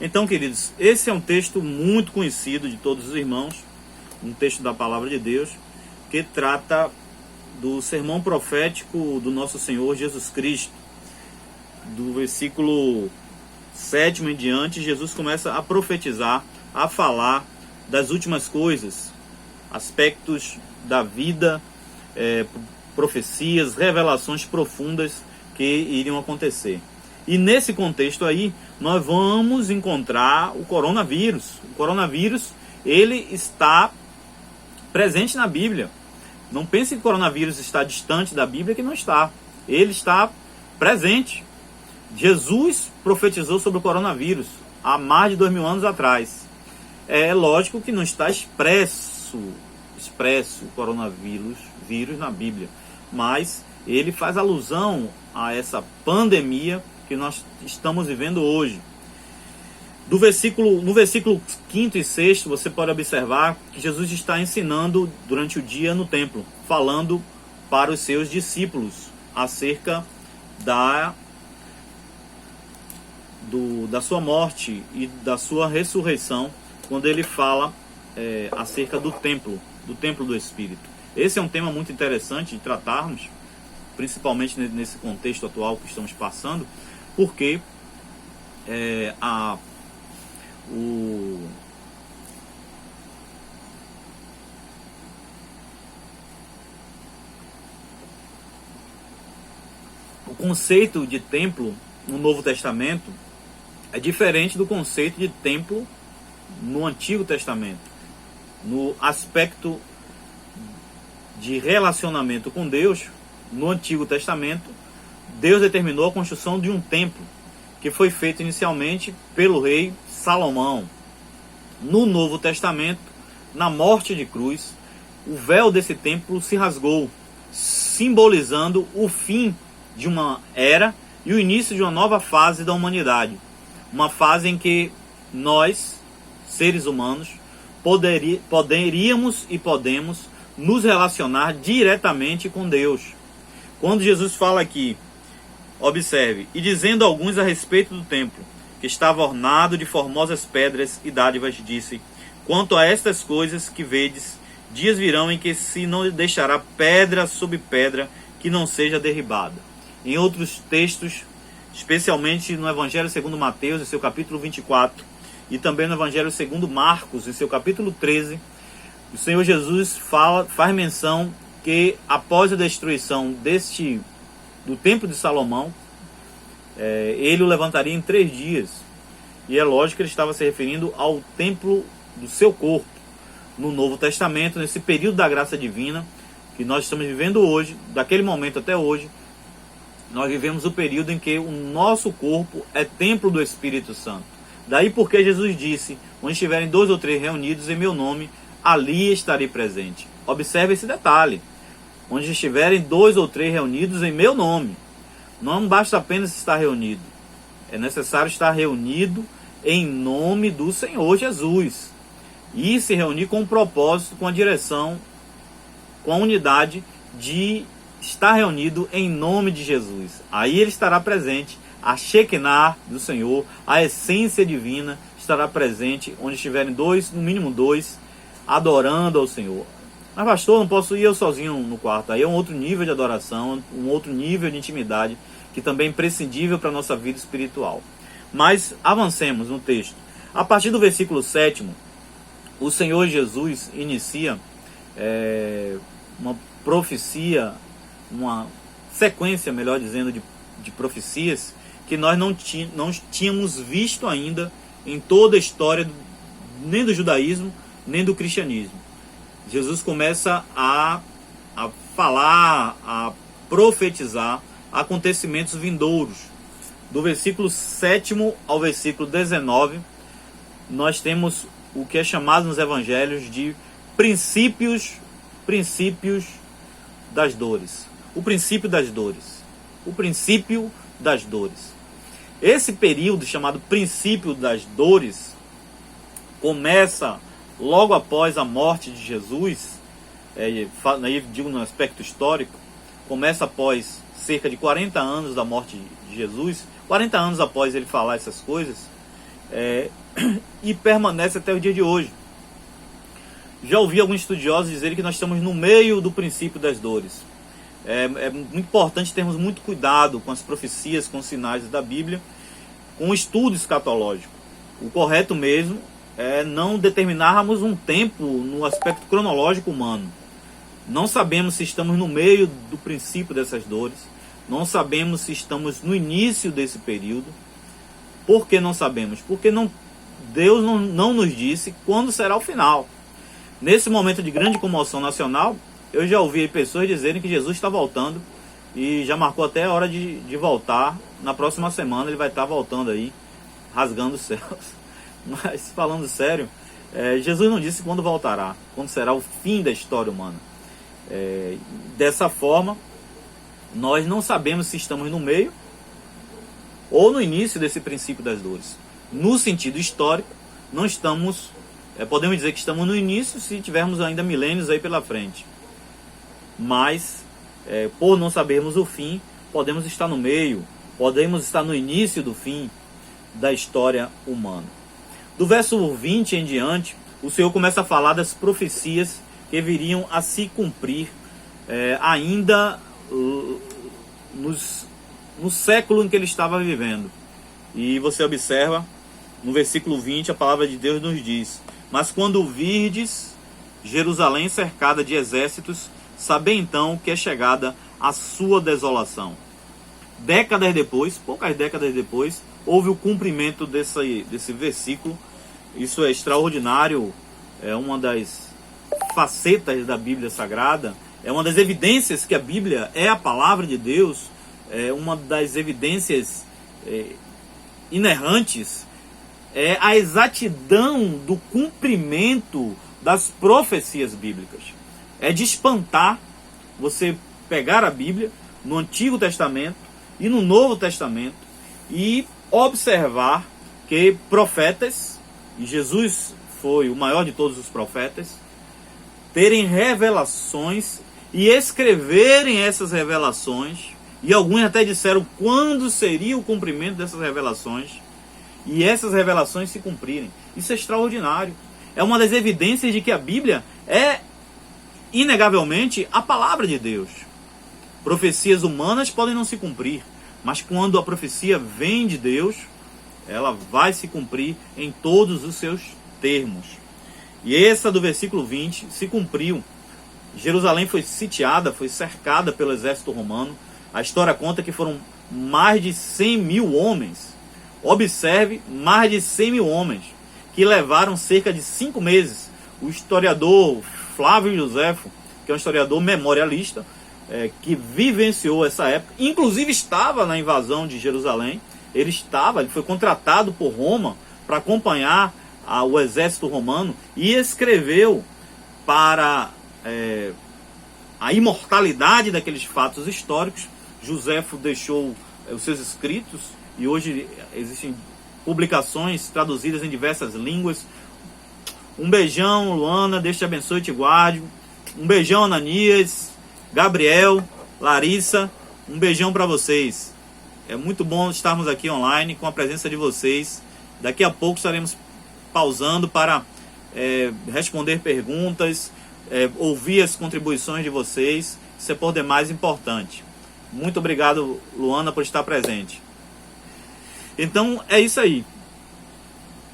Então, queridos, esse é um texto muito conhecido de todos os irmãos, um texto da palavra de Deus, que trata do sermão profético do nosso Senhor Jesus Cristo. Do versículo 7 em diante, Jesus começa a profetizar, a falar das últimas coisas, aspectos da vida, profecias, revelações profundas que iriam acontecer. E nesse contexto aí, nós vamos encontrar o coronavírus. O coronavírus, ele está presente na Bíblia. Não pense que o coronavírus está distante da Bíblia, que não está. Ele está presente. Jesus profetizou sobre o coronavírus há mais de 2000 anos atrás. É lógico que não está expresso o coronavírus na Bíblia, mas ele faz alusão a essa pandemia que nós estamos vivendo hoje. No versículo 5 e 6, você pode observar que Jesus está ensinando durante o dia no templo, falando para os seus discípulos acerca da sua morte e da sua ressurreição, quando ele fala acerca do templo do Espírito. Esse é um tema muito interessante de tratarmos, principalmente nesse contexto atual que estamos passando, porque o conceito de templo no Novo Testamento é diferente do conceito de templo no Antigo Testamento. No aspecto de relacionamento com Deus, no Antigo Testamento, Deus determinou a construção de um templo, que foi feito inicialmente pelo rei Salomão. No Novo Testamento, na morte de cruz, o véu desse templo se rasgou, simbolizando o fim de uma era e o início de uma nova fase da humanidade. Uma fase em que nós, seres humanos, poderíamos e podemos nos relacionar diretamente com Deus. Quando Jesus fala aqui, observe, e dizendo alguns a respeito do templo, que estava ornado de formosas pedras e dádivas, disse: quanto a estas coisas que vedes, dias virão em que se não deixará pedra sobre pedra que não seja derribada. Em outros textos, especialmente no Evangelho segundo Mateus, em seu capítulo 24, e também no Evangelho segundo Marcos, em seu capítulo 13, o Senhor Jesus faz menção que após a destruição do templo de Salomão, ele o levantaria em 3 dias. E é lógico que ele estava se referindo ao templo do seu corpo. No Novo Testamento, nesse período da graça divina que nós estamos vivendo hoje, daquele momento até hoje, nós vivemos o período em que o nosso corpo é templo do Espírito Santo. Daí porque Jesus disse: onde estiverem 2 ou 3 reunidos em meu nome, ali estarei presente. Observe esse detalhe: onde estiverem 2 ou 3 reunidos em meu nome. Não basta apenas estar reunido, é necessário estar reunido em nome do Senhor Jesus, e se reunir com o propósito, com a direção, com a unidade de estar reunido em nome de Jesus. Aí ele estará presente, a Shekinah do Senhor, a essência divina estará presente onde estiverem 2, no mínimo 2, adorando ao Senhor. Mas pastor, não posso ir eu sozinho no quarto. Aí é um outro nível de adoração, um outro nível de intimidade, que também é imprescindível para a nossa vida espiritual. Mas avancemos no texto. A partir do versículo 7, o Senhor Jesus inicia uma profecia, uma sequência, melhor dizendo, de profecias que nós não tínhamos visto ainda em toda a história nem do judaísmo, nem do cristianismo. Jesus começa a falar, a profetizar acontecimentos vindouros. Do versículo 7 ao versículo 19, nós temos o que é chamado nos evangelhos de princípios das dores. O princípio das dores. O princípio das dores. Esse período chamado princípio das dores começa logo após a morte de Jesus. Aí digo no aspecto histórico, começa após cerca de 40 anos da morte de Jesus, 40 anos após ele falar essas coisas, e permanece até o dia de hoje. Já ouvi alguns estudiosos dizerem que nós estamos no meio do princípio das dores. É muito importante termos muito cuidado com as profecias, com os sinais da Bíblia, com o estudo escatológico. O correto mesmo é não determinarmos um tempo no aspecto cronológico humano. Não sabemos se estamos no meio do princípio dessas dores, não sabemos se estamos no início desse período. Por que não sabemos? Porque Deus não nos disse quando será o final. Nesse momento de grande comoção nacional, eu já ouvi pessoas dizerem que Jesus está voltando e já marcou até a hora de voltar. Na próxima semana ele vai estar voltando aí, rasgando os céus. Mas falando sério, Jesus não disse quando voltará, quando será o fim da história humana. Dessa forma, nós não sabemos se estamos no meio ou no início desse princípio das dores. No sentido histórico, não estamos, podemos dizer que estamos no início se tivermos ainda milênios aí pela frente. Mas, por não sabermos o fim, podemos estar no meio, podemos estar no início do fim da história humana. Do verso 20 em diante, o Senhor começa a falar das profecias que viriam a se cumprir ainda no século em que ele estava vivendo. E você observa, no versículo 20, a palavra de Deus nos diz: mas quando virdes Jerusalém cercada de exércitos, sabei então que é chegada a sua desolação. Décadas depois, poucas décadas depois, houve o cumprimento desse versículo. Isso é extraordinário, é uma das facetas da Bíblia Sagrada, é uma das evidências que a Bíblia é a palavra de Deus, é uma das evidências inerrantes, é a exatidão do cumprimento das profecias bíblicas. É de espantar você pegar a Bíblia no Antigo Testamento e no Novo Testamento e observar que profetas, e Jesus foi o maior de todos os profetas, terem revelações e escreverem essas revelações, e alguns até disseram quando seria o cumprimento dessas revelações, e essas revelações se cumprirem. Isso é extraordinário. É uma das evidências de que a Bíblia é, inegavelmente, a palavra de Deus. Profecias humanas podem não se cumprir, mas quando a profecia vem de Deus, ela vai se cumprir em todos os seus termos. E essa do versículo 20 se cumpriu. Jerusalém foi sitiada, foi cercada pelo exército romano. A história conta que foram mais de 100 mil homens. Observe, mais de 100 mil homens, que levaram cerca de 5 meses. O historiador Flávio Joséfo, que é um historiador memorialista, que vivenciou essa época, inclusive estava na invasão de Jerusalém. Ele foi contratado por Roma para acompanhar o exército romano e escreveu para a imortalidade daqueles fatos históricos. Joséfo deixou os seus escritos e hoje existem publicações traduzidas em diversas línguas. Um beijão, Luana, Deus te abençoe e te guarde. Um beijão, Ananias, Gabriel, Larissa, um beijão para vocês. É muito bom estarmos aqui online com a presença de vocês. Daqui a pouco estaremos pausando para responder perguntas, ouvir as contribuições de vocês. Isso é por demais importante. Muito obrigado, Luana, por estar presente. Então é isso aí.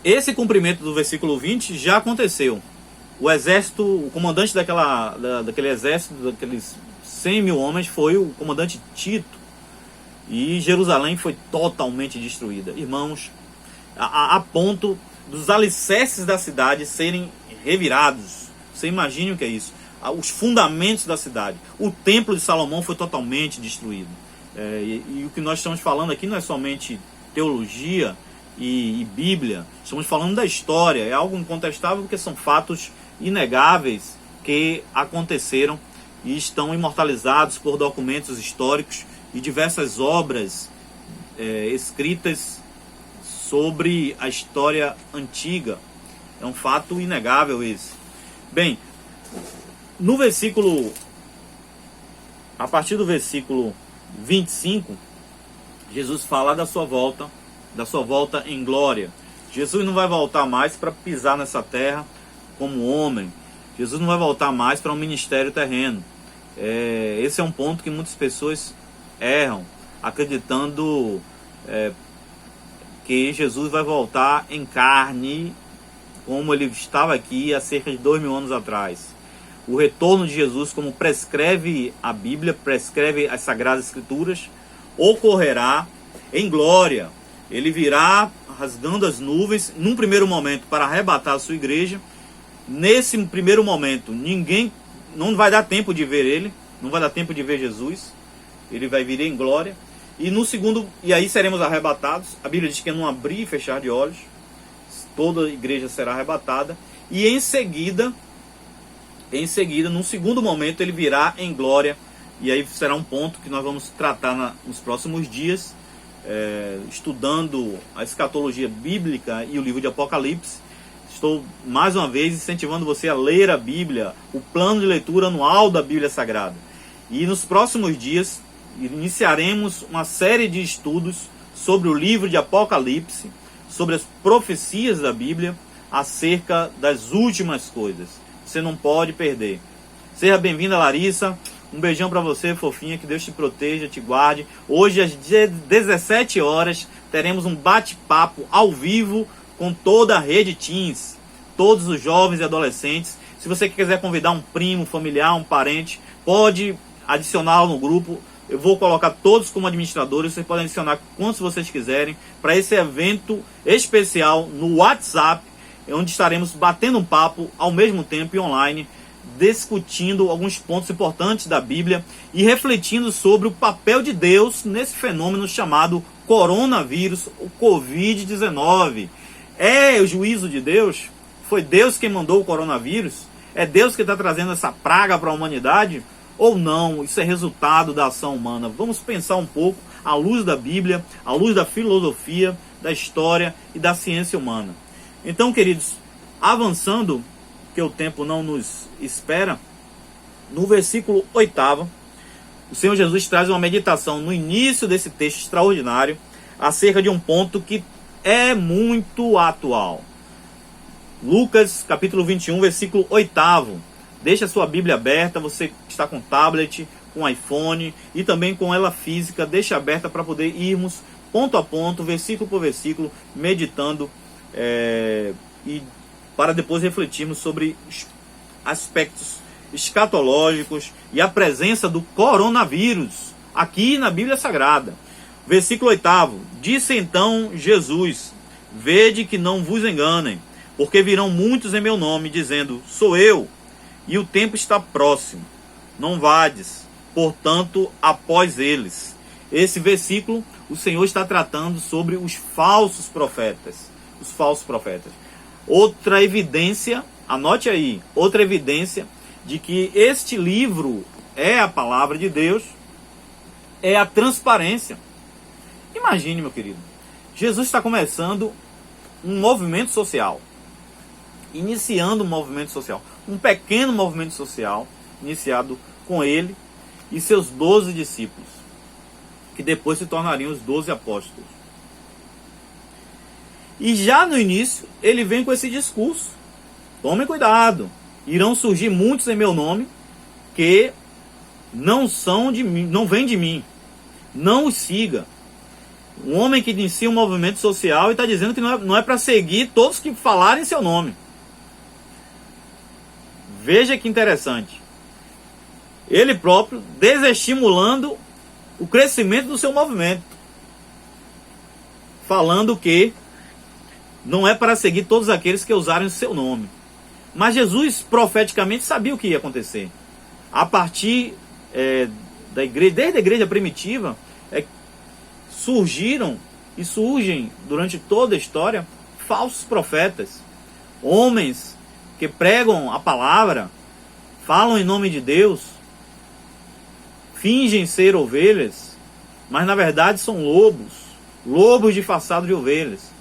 Esse cumprimento do versículo 20 já aconteceu. O exército, o comandante daquele exército, daqueles 100 mil homens, foi o comandante Tito. E Jerusalém foi totalmente destruída. Irmãos, a ponto dos alicerces da cidade serem revirados. Você imagine o que é isso. Os fundamentos da cidade. O templo de Salomão foi totalmente destruído. E o que nós estamos falando aqui não é somente teologia e Bíblia. Estamos falando da história. É algo incontestável porque são fatos inegáveis que aconteceram e estão imortalizados por documentos históricos e diversas obras escritas sobre a história antiga. É um fato inegável esse. Bem, no versículo, a partir do versículo 25, Jesus fala da sua volta em glória. Jesus não vai voltar mais para pisar nessa terra como homem. Jesus não vai voltar mais para um ministério terreno. Esse é um ponto que muitas pessoas erram, acreditando que Jesus vai voltar em carne, como ele estava aqui há cerca de 2000 anos atrás. O retorno de Jesus, como prescreve a Bíblia, prescreve as Sagradas Escrituras, ocorrerá em glória. Ele virá rasgando as nuvens, num primeiro momento, para arrebatar a sua igreja. Nesse primeiro momento, ninguém, não vai dar tempo de ver ele, não vai dar tempo de ver Jesus. Ele vai vir em glória. E no segundo, e aí seremos arrebatados. A Bíblia diz que é num abrir e fechar de olhos. Toda a igreja será arrebatada. E em seguida, num segundo momento, ele virá em glória. E aí será um ponto que nós vamos tratar nos próximos dias, estudando a escatologia bíblica e o livro de Apocalipse. Estou mais uma vez incentivando você a ler a Bíblia, o plano de leitura anual da Bíblia Sagrada. E nos próximos dias iniciaremos uma série de estudos sobre o livro de Apocalipse, sobre as profecias da Bíblia acerca das últimas coisas. Você não pode perder. Seja bem-vinda, Larissa. Um beijão para você, fofinha. Que Deus te proteja, te guarde. Hoje, às 17 horas, teremos um bate-papo ao vivo com toda a rede Teens. Todos os jovens e adolescentes. Se você quiser convidar um primo, familiar, um parente, pode adicioná-lo no grupo. Eu vou colocar todos como administradores. Vocês podem adicionar quantos vocês quiserem para esse evento especial no WhatsApp, onde estaremos batendo um papo ao mesmo tempo e online, discutindo alguns pontos importantes da Bíblia e refletindo sobre o papel de Deus nesse fenômeno chamado coronavírus, o Covid-19. É o juízo de Deus? Foi Deus quem mandou o coronavírus? É Deus que está trazendo essa praga para a humanidade? Ou não? Isso é resultado da ação humana. Vamos pensar um pouco à luz da Bíblia, à luz da filosofia, da história e da ciência humana. Então, queridos, avançando, que o tempo não nos espera, no versículo 8, o Senhor Jesus traz uma meditação no início desse texto extraordinário acerca de um ponto que é muito atual. Lucas, capítulo 21, versículo 8. Deixa a sua Bíblia aberta, você que está com tablet, com iPhone e também com ela física, deixa aberta para poder irmos ponto a ponto, versículo por versículo, meditando e para depois refletirmos sobre aspectos escatológicos e a presença do coronavírus aqui na Bíblia Sagrada. Versículo 8. Disse então Jesus: vede que não vos enganem, porque virão muitos em meu nome, dizendo: sou eu, e o tempo está próximo. Não vades, portanto, após eles. Esse versículo, o Senhor está tratando sobre os falsos profetas. Os falsos profetas. Outra evidência, anote aí, outra evidência de que este livro é a palavra de Deus, é a transparência. Imagine, meu querido, Jesus está começando um movimento social, iniciando um movimento social, um pequeno movimento social, iniciado com ele e seus 12 discípulos, que depois se tornariam os 12 apóstolos. E já no início, ele vem com esse discurso: tomem cuidado, irão surgir muitos em meu nome, que não são de mim, não vêm de mim, não os siga. Um homem que inicia um movimento social e está dizendo que não é para seguir todos que falarem seu nome. Veja que interessante. Ele próprio desestimulando o crescimento do seu movimento, falando que não é para seguir todos aqueles que usarem o seu nome. Mas Jesus profeticamente sabia o que ia acontecer. A partir da igreja, desde a igreja primitiva, surgiram e surgem durante toda a história falsos profetas, homens que pregam a palavra, falam em nome de Deus, fingem ser ovelhas, mas na verdade são lobos disfarçados de ovelhas.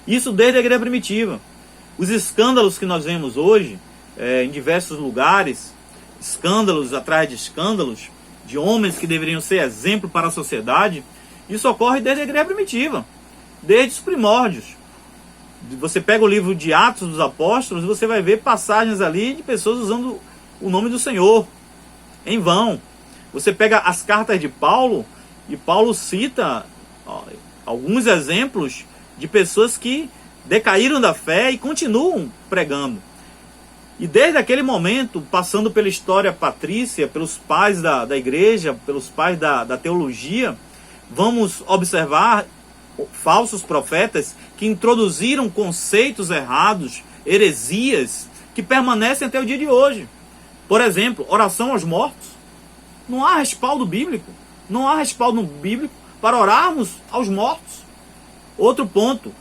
Isso desde a igreja primitiva. Os escândalos que nós vemos hoje, em diversos lugares, escândalos atrás de escândalos, de homens que deveriam ser exemplo para a sociedade, isso ocorre desde a igreja primitiva, desde os primórdios. Você pega o livro de Atos dos Apóstolos e você vai ver passagens ali de pessoas usando o nome do Senhor em vão. Você pega as cartas de Paulo e Paulo cita alguns exemplos de pessoas que decaíram da fé e continuam pregando. E desde aquele momento, passando pela história patrícia, pelos pais da igreja, pelos pais da teologia, vamos observar falsos profetas que introduziram conceitos errados, heresias, que permanecem até o dia de hoje. Por exemplo, oração aos mortos. Não há respaldo bíblico. Não há respaldo bíblico para orarmos aos mortos. Outro ponto,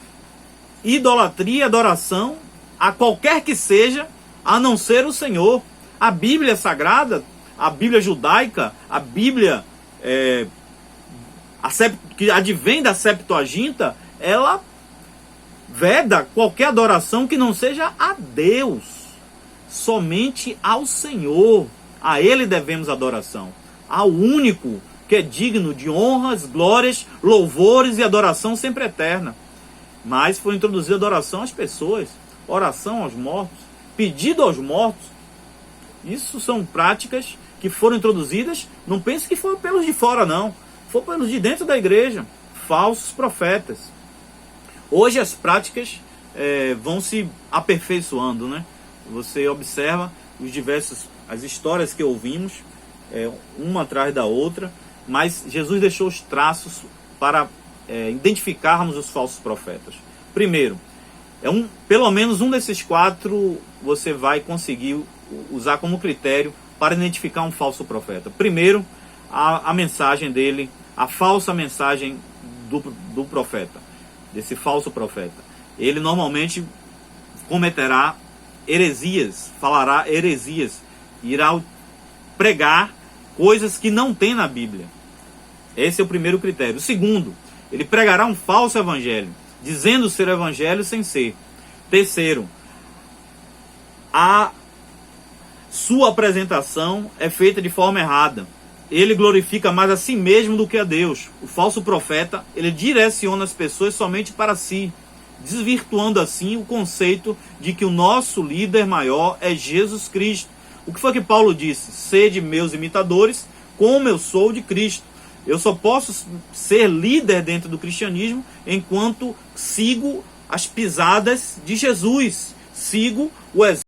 idolatria e adoração a qualquer que seja, a não ser o Senhor. A Bíblia Sagrada, a Bíblia judaica, a Bíblia que advém da Septuaginta, ela veda qualquer adoração que não seja a Deus, somente ao Senhor. A Ele devemos adoração, ao único que é digno de honras, glórias, louvores e adoração sempre eterna. Mas foi introduzida adoração às pessoas, oração aos mortos, pedido aos mortos. Isso são práticas que foram introduzidas, não pense que foram pelos de fora não, foram pelos de dentro da igreja, falsos profetas. Hoje as práticas vão se aperfeiçoando, né? Você observa as histórias que ouvimos, uma atrás da outra, mas Jesus deixou os traços para identificarmos os falsos profetas. Primeiro, pelo menos um desses 4 você vai conseguir usar como critério para identificar um falso profeta. Primeiro, a mensagem dele, a falsa mensagem do profeta, desse falso profeta. Ele normalmente cometerá heresias, falará heresias, irá pregar coisas que não tem na Bíblia. Esse é o primeiro critério. O segundo, ele pregará um falso evangelho, dizendo ser evangelho sem ser. Terceiro, a sua apresentação é feita de forma errada. Ele glorifica mais a si mesmo do que a Deus. O falso profeta, ele direciona as pessoas somente para si, desvirtuando assim o conceito de que o nosso líder maior é Jesus Cristo. O que foi que Paulo disse? Sede meus imitadores, como eu sou de Cristo. Eu só posso ser líder dentro do cristianismo enquanto sigo as pisadas de Jesus, sigo o exemplo